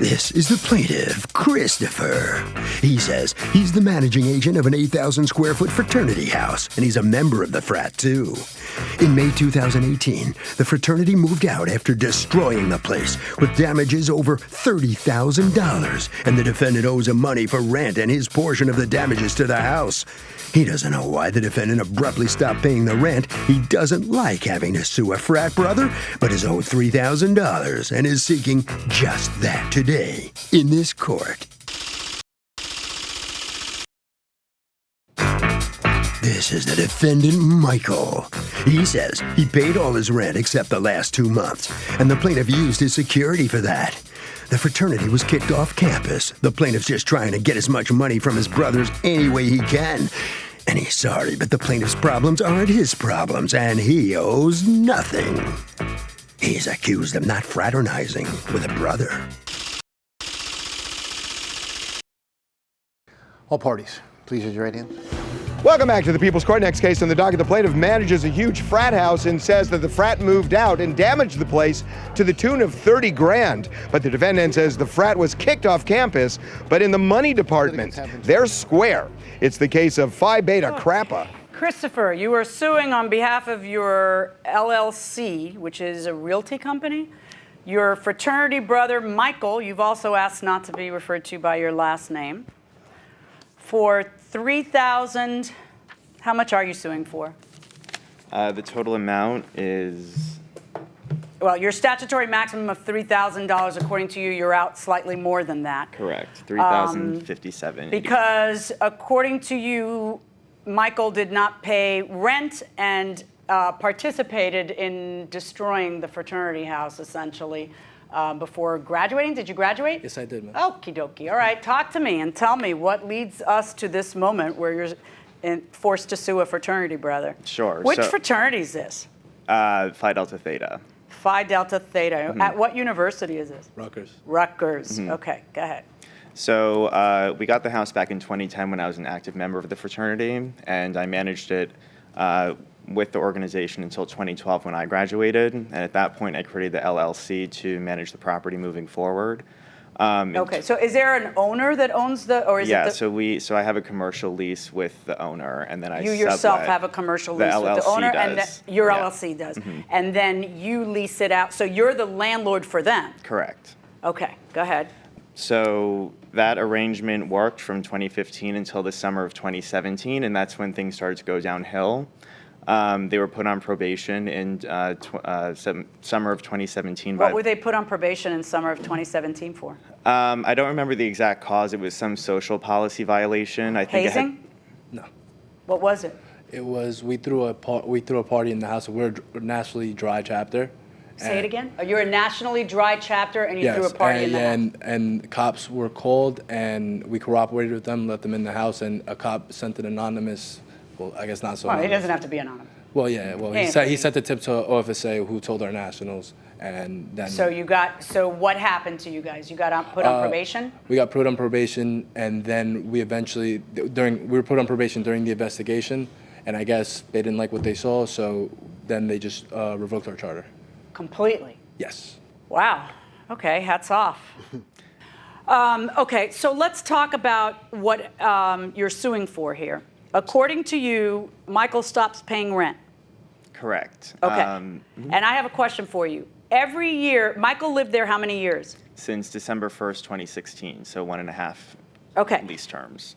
This is the plaintiff, Christopher. He says he's the managing agent of an 8,000 square foot fraternity house, and he's a member of the frat, too. In May 2018, the fraternity moved out after destroying the place with damages over $30,000, and the defendant owes him money for rent and his portion of the damages to the house. He doesn't know why the defendant abruptly stopped paying the rent. He doesn't like having to sue a frat brother, but is owed $3,000 and is seeking just that today in this court. This is the defendant, Michael. He says he paid all his rent except the last 2 months, and the plaintiff used his security for that. The fraternity was kicked off campus. The plaintiff's just trying to get as much money from his brothers any way he can. And he's sorry, but the plaintiff's problems aren't his problems, and he owes nothing. He's accused of not fraternizing with a brother. All parties, please raise your right hand. Welcome back to the People's Court. Next case on the docket. The plaintiff manages a huge frat house and says that the frat moved out and damaged the place to the tune of $30,000. But the defendant says the frat was kicked off campus, but in the money department, they're square. It's the case of Phi Beta Krappa. Christopher, you are suing on behalf of your LLC, which is a realty company. Your fraternity brother, Michael, you've also asked not to be referred to by your last name, for $3,000. How much are you suing for? The total amount is... Well, your statutory maximum of $3,000, according to you, you're out slightly more than that. Correct, $3,057. Because according to you, Michael did not pay rent and participated in destroying the fraternity house, essentially, before graduating. Did you graduate? Yes, I did, ma'am. Okie dokie. All right, talk to me and tell me what leads us to this moment where you're forced to sue a fraternity brother. Sure. Which fraternity is this? Phi Delta Theta. Phi Delta Theta. At what university is this? Rutgers. Rutgers. Okay, go ahead. So we got the house back in 2010 when I was an active member of the fraternity, and I managed it with the organization until 2012 when I graduated. And at that point, I created the LLC to manage the property moving forward. Okay, so is there an owner that owns the, or is it the... So I have a commercial lease with the owner, and then I You yourself sublet. have a commercial The lease with the LLC owner, does. and your Yeah. LLC does, and then you lease it out. So you're the landlord for them. Correct. Okay, go ahead. So that arrangement worked from 2015 until the summer of 2017, and that's when things started to go downhill. They were put on probation in summer of 2017. What were they put on probation in summer of 2017 for? I don't remember the exact cause. It was some social policy violation. I think Hazing? No. What was it? It was, we threw a party in the house. We're a nationally dry chapter. Say it again? You're a nationally dry chapter and you threw a party in the house? And cops were called and we cooperated with them, let them in the house, and a cop sent an anonymous, well, I guess not so Well, it anonymous. doesn't have to be anonymous. Well, yeah, well, he sent the tip to an officer who told our nationals, and then... So what happened to you guys? You got put on probation? We got put on probation, and then we eventually, we were put on probation during the investigation, and I guess they didn't like what they saw, so then they just revoked our charter. Completely? Yes. Wow. Okay, hats off. Okay, so let's talk about what you're suing for here. According to you, Michael stops paying rent. Correct. Okay. And I have a question for you. Every year, Michael lived there how many years? Since December 1st, 2016, so 1.5 lease terms.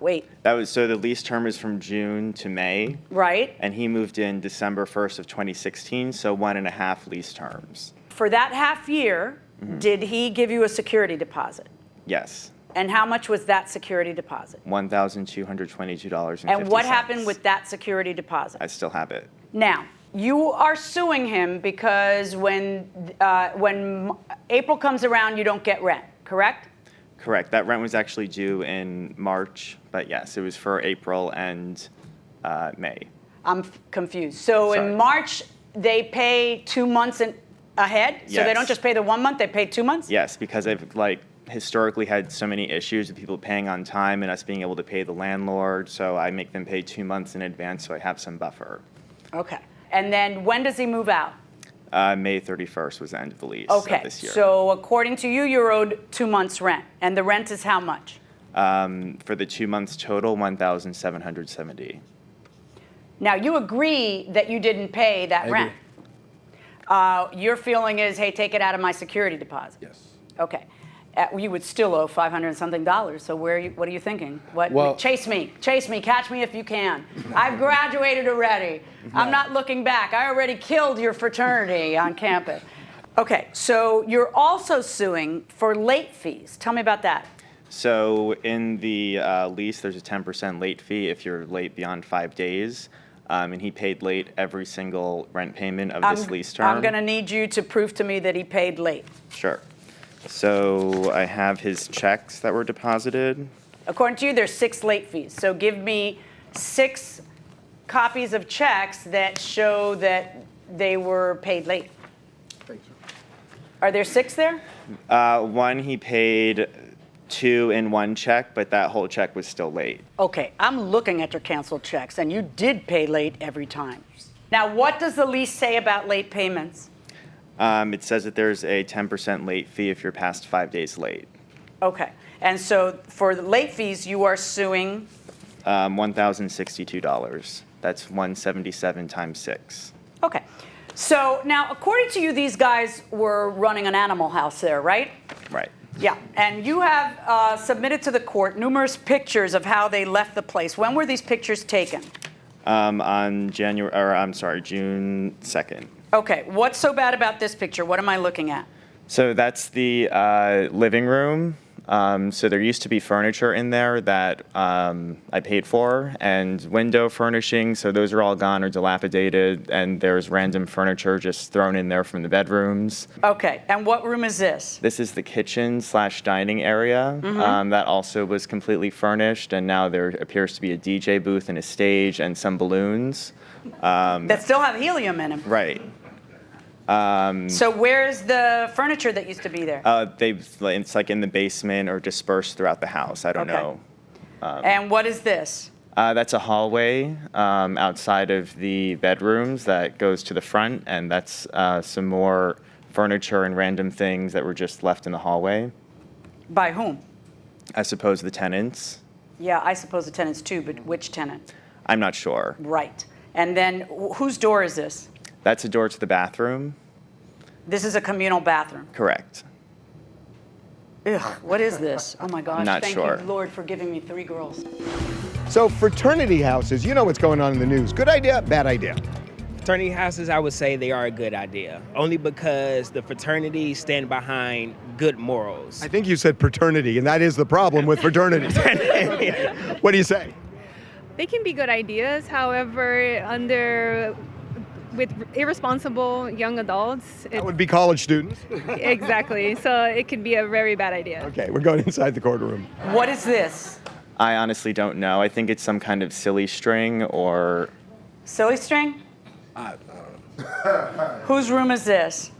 Wait. So the lease term is from June to May. Right. And he moved in December 1st of 2016, so 1.5 lease terms. For that half year, did he give you a security deposit? Yes. And how much was that security deposit? $1,222.50. And what happened with that security deposit? I still have it. Now, you are suing him because when April comes around, you don't get rent, correct? Correct. That rent was actually due in March, but yes, it was for April and May. I'm confused. So in March, they pay 2 months ahead? Yes. So they don't just pay the 1 month, they pay 2 months? Yes, because I've historically had so many issues with people paying on time and us being able to pay the landlord, so I make them pay 2 months in advance so I have some buffer. Okay. And then when does he move out? May 31st was the end of the lease Okay, of this year. so according to you, you're owed 2 months' rent, and the rent is how much? For the 2 months total, $1,770. Now, you agree that you didn't pay that I rent. Your feeling is, hey, take it out of my security deposit. Yes. Okay. You would still owe $500 and something. So what are you thinking? Well- Chase me, catch me if you can. I've graduated already. I'm not looking back. I already killed your fraternity on campus. Okay, so you're also suing for late fees. Tell me about that. So in the lease, there's a 10% late fee if you're late beyond 5 days. And he paid late every single rent payment of this lease term. I'm going to need you to prove to me that he paid late. Sure. So I have his checks that were deposited. According to you, there's 6 late fees. So give me 6 copies of checks that show that they were paid late. Are there 6 there? One he paid 2 in one check, but that whole check was still late. Okay, I'm looking at your canceled checks, and you did pay late every time. Now, what does the lease say about late payments? It says that there's a 10% late fee if you're past 5 days late. Okay, and so for the late fees, you are suing? $1,062. That's $177 times 6. Okay, so now, according to you, these guys were running an animal house there, right? Right. Yeah, and you have submitted to the court numerous pictures of how they left the place. When were these pictures taken? On June 2nd. Okay, what's so bad about this picture? What am I looking at? So that's the living room. So there used to be furniture in there that I paid for, and window furnishings. So those are all gone or dilapidated, and there's random furniture just thrown in there from the bedrooms. Okay, and what room is this? This is the kitchen/dining area. That also was completely furnished, and now there appears to be a DJ booth and a stage and some balloons. That still have helium in them. Right. So where's the furniture that used to be there? It's like in the basement or dispersed throughout the house. I don't know. And what is this? That's a hallway outside of the bedrooms that goes to the front, and that's some more furniture and random things that were just left in the hallway. By whom? I suppose the tenants. Yeah, I suppose the tenants too, but which tenant? I'm not sure. Right. And then whose door is this? That's a door to the bathroom. This is a communal bathroom. Correct. Ugh, what is this? Oh my gosh, Not thank sure. you, Lord, for giving me 3 girls. So fraternity houses, you know what's going on in the news. Good idea, bad idea. Fraternity houses, I would say they are a good idea, only because the fraternities stand behind good morals. I think you said paternity, and that is the problem with fraternities. What do you say? They can be good ideas, however, with irresponsible young adults, That would be college students. exactly. So it could be a very bad idea. Okay, we're going inside the courtroom. What is this? I honestly don't know. I think it's some kind of silly string or... Silly string? I don't know. Whose room is this?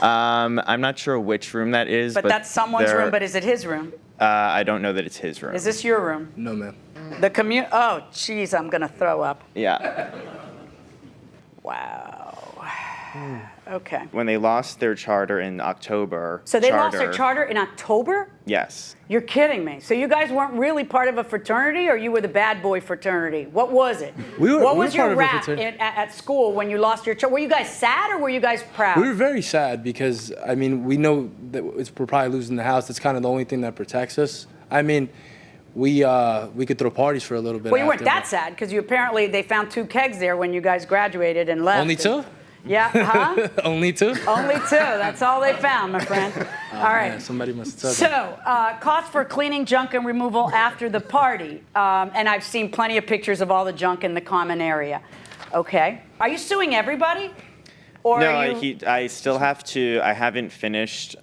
I'm not sure which room that is, But that's someone's there- room, but is it his room? I don't know that it's his room. Is this your room? No, ma'am. Oh, geez, I'm gonna throw up. Yeah. Wow. Okay. When they lost their charter in October... So they lost their charter in October? Yes. You're kidding me. So you guys weren't really part of a fraternity, or you were the bad boy fraternity? What was it? What was your part of a rap fraternity. at school when you lost your charter? Were you guys sad or were you guys proud? We were very sad because, I mean, we know that we're probably losing the house. That's kind of the only thing that protects us. I mean, we could throw parties for a little bit. Well, you weren't after, that but- sad because they found 2 kegs there when you guys graduated and left. Only 2? Yeah, huh? Only 2? Only 2. That's all they found, my friend. All right. Yeah, somebody must have said that. So, costs for cleaning junk and removal after the party. And I've seen plenty of pictures of all the junk in the common area. Okay. Are you suing everybody? Or No, are you... I still have to... I haven't finished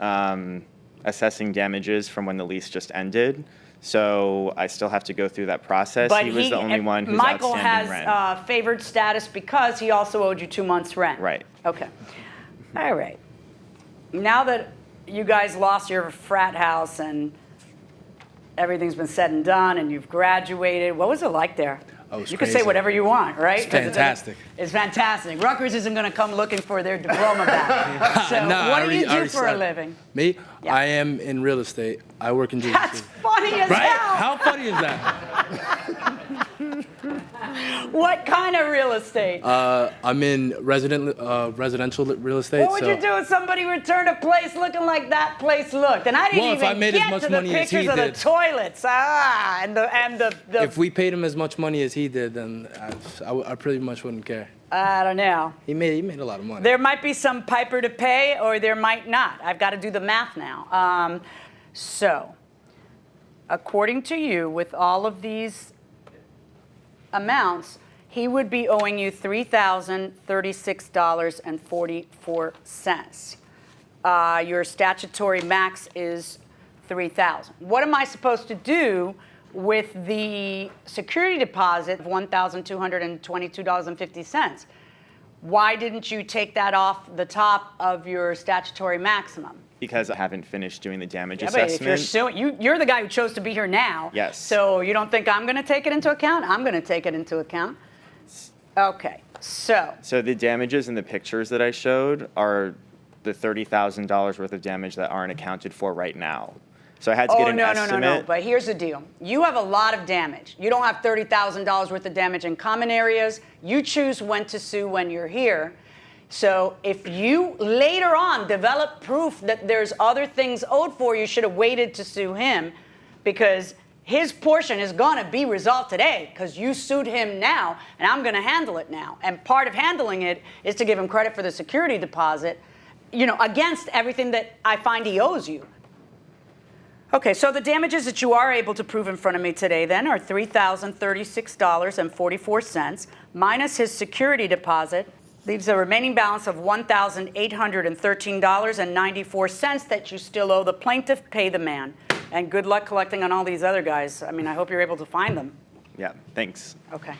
assessing damages from when the lease just ended. So I still have to go through that process. But he was the only one who's Michael outstanding rent. has favored status because he also owed you 2 months' rent. Right. Okay. All right. Now that you guys lost your frat house and everything's been said and done and you've graduated, what was it like there? Oh, it's You can say crazy. whatever you want, right? It's fantastic. It's fantastic. Rutgers isn't going to come looking for their diploma back. So Nah, what I do you already do for a said it. living? Me? Yeah. I am in real estate. I work in That's jujitsu. funny as Right? hell. How funny is that? What kind of real estate? I'm in residential real estate. What would you do if somebody returned a place looking like that place looked? And I didn't Well, if I even made as get much to the money as he pictures of the did. toilets. And the If we paid him as much money as he did, then I pretty much wouldn't care. I don't know. He made a lot of money. There might be some piper to pay, or there might not. I've got to do the math now. So, according to you, with all of these amounts, he would be owing you $3,036.44. Your statutory max is $3,000. What am I supposed to do with the security deposit of $1,222.50? Why didn't you take that off the top of your statutory maximum? Because I haven't finished doing the damage Yeah, but assessment. if you're suing, you're the guy who chose to be here now. Yes. So you don't think I'm going to take it into account? I'm going to take it into account. Okay, so So the damages in the pictures that I showed are the $30,000 worth of damage that aren't accounted for right now. So I had to get an estimate. No. But here's the deal. You have a lot of damage. You don't have $30,000 worth of damage in common areas. You choose when to sue when you're here. So if you later on develop proof that there's other things owed for, you should have waited to sue him, because his portion is going to be resolved today because you sued him now, and I'm going to handle it now. And part of handling it is to give him credit for the security deposit, against everything that I find he owes you. Okay, so the damages that you are able to prove in front of me today then are $3,036.44 minus his security deposit, leaves a remaining balance of $1,813.94 that you still owe the plaintiff. Pay the man. And good luck collecting on all these other guys. I mean, I hope you're able to find them. Yeah, thanks. Okay.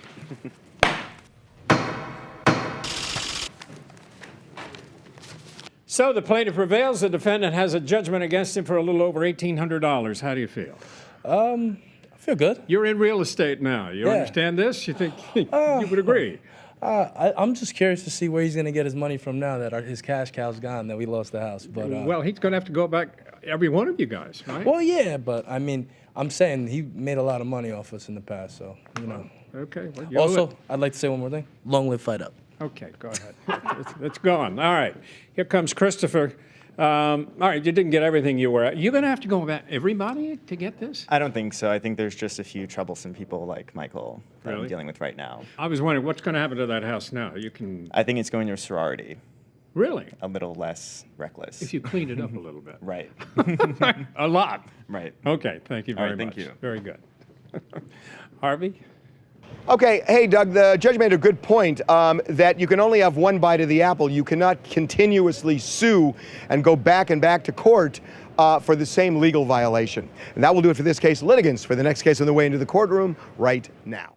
So the plaintiff prevails. The defendant has a judgment against him for a little over $1,800. How do you feel? I feel good. You're in real estate now. You Yeah. understand this? You think you would agree? I'm just curious to see where he's going to get his money from now that his cash cow's gone, that we lost the house. But Well, he's going to have to go back, every one of you guys, right? well, yeah, but I mean, I'm saying he made a lot of money off us in the past, so, Okay. Well, you'll Also, let- I'd like to say one more thing. Long live Fight Up. Okay, go ahead. It's gone. All right. Here comes Christopher. All right, you didn't get everything you were at. You're going to have to go back everybody to get this? I don't think so. I think there's just a few troublesome people like Michael that Really? I'm dealing with right now. I was wondering, what's going to happen to that house now? You can... I think it's going to a sorority, Really? a little less reckless. If you clean it up a little bit. Right. A lot. Right. Okay, thank you All very right, much. thank you. Very good. Harvey? Okay, hey, Doug, the judge made a good point that you can only have one bite of the apple. You cannot continuously sue and go back and back to court for the same legal violation. And that will do it for this case. Litigants for the next case on the way into the courtroom right now.